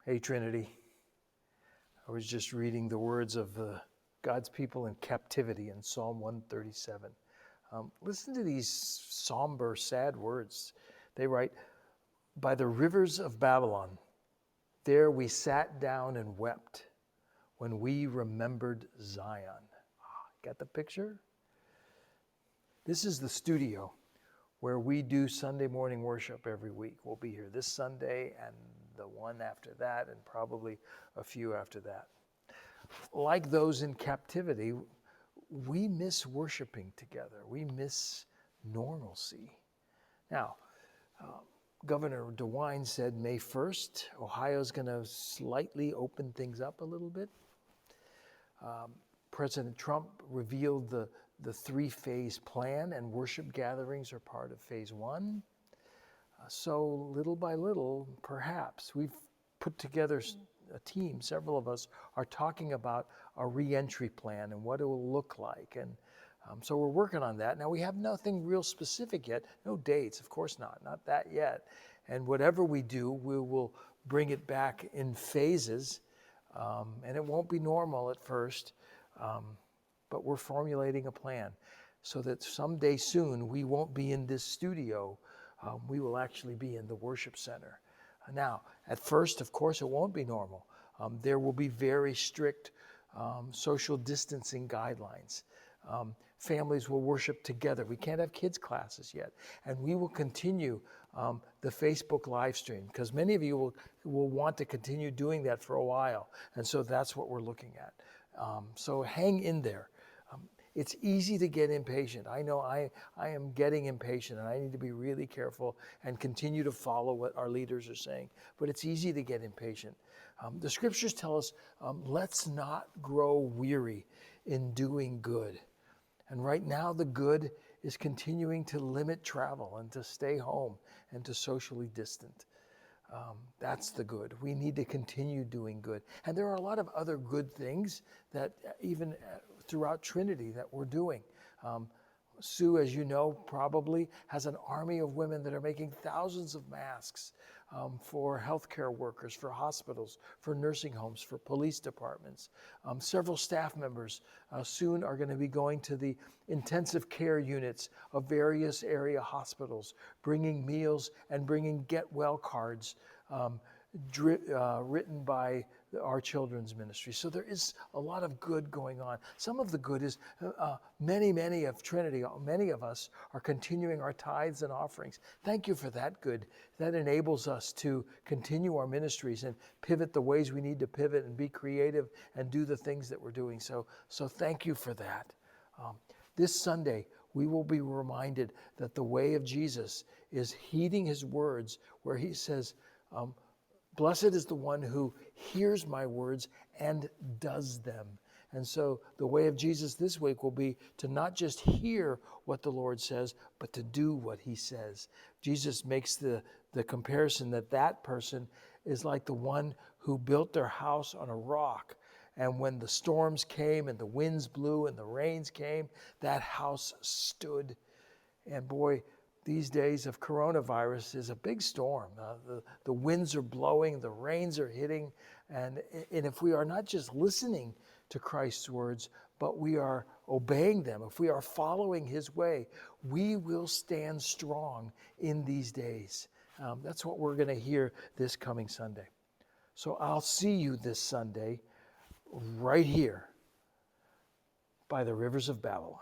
Hey, Trinity. I was just reading the words of God's people in captivity in Psalm 137. Listen to these somber, sad words. They write, "By the rivers of Babylon, there we sat down and wept when we remembered Zion." Got the picture? This is the studio where we do Sunday morning worship every week. We'll be here this Sunday and the one after that and probably a few after that. Like those in captivity, we miss worshiping together. We miss normalcy. Now, Governor DeWine said May 1st, Ohio's going to slightly open things up a little bit. President Trump revealed the three-phase plan, and worship gatherings are part of phase one. So little by little, perhaps, we've put together a team. Several of us are talking about a re-entry plan and what it will look like. And so we're working on that. Now, we have nothing real specific yet. No dates, of course not that yet. And whatever we do, we will bring it back in phases. And it won't be normal at first. But we're formulating a plan so that someday soon we won't be in this studio. We will actually be in the worship center. Now, at first, of course, it won't be normal. There will be very strict social distancing guidelines. Families will worship together. We can't have kids' classes yet. And we will continue the Facebook live stream because many of you will want to continue doing that for a while. And so that's what we're looking at. So hang in there. It's easy to get impatient. I know I am getting impatient and I need to be really careful and continue to follow what our leaders are saying. But it's easy to get impatient. The scriptures tell us, let's not grow weary in doing good. And right now the good is continuing to limit travel and to stay home and to socially distant. That's the good. We need to continue doing good. And there are a lot of other good things that even throughout Trinity that we're doing. Sue, as you know, probably has an army of women that are making thousands of masks for healthcare workers, for hospitals, for nursing homes, for police departments. Several staff members soon are going to be going to the intensive care units of various area hospitals, bringing meals and bringing get well cards written by our children's ministry. So there is a lot of good going on. Some of the good is many of Trinity, many of us are continuing our tithes and offerings. Thank you for that good. That enables us to continue our ministries and pivot the ways we need to pivot and be creative and do the things that we're doing. So thank you for that. This Sunday, we will be reminded that the way of Jesus is heeding his words where he says, blessed is the one who hears my words and does them. And so the way of Jesus this week will be to not just hear what the Lord says, but to do what he says. Jesus makes the comparison that person is like the one who built their house on a rock. And when the storms came and the winds blew and the rains came, that house stood. And boy, these days of coronavirus is a big storm. The winds are blowing, the rains are hitting, and if we are not just listening to Christ's words, but we are obeying them, if we are following his way, we will stand strong in these days. That's what we're going to hear this coming Sunday. So I'll see you this Sunday right here by the rivers of Babylon.